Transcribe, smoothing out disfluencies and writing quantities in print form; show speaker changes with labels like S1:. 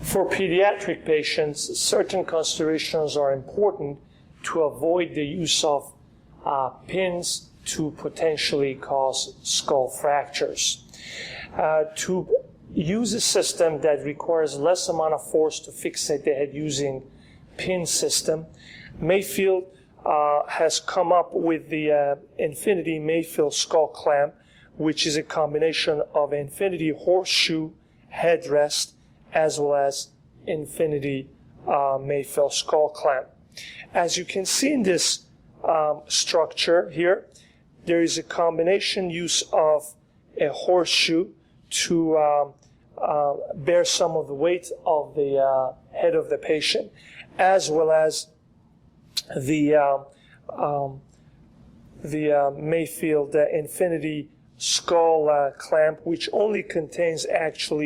S1: For pediatric patients, certain considerations are important to avoid the use of pins to potentially cause skull fractures. To use a system that requires less amount of force to fixate the head using pin system, Mayfield has come up with the Infinity Mayfield skull clamp, which is a combination of Infinity horseshoe headrest as well as Infinity Mayfield skull clamp. As you can see in this structure here, there is a combination use of a horseshoe to bear some of the weight of the head of the patient, as well as the Mayfield Infinity skull clamp, which only contains actually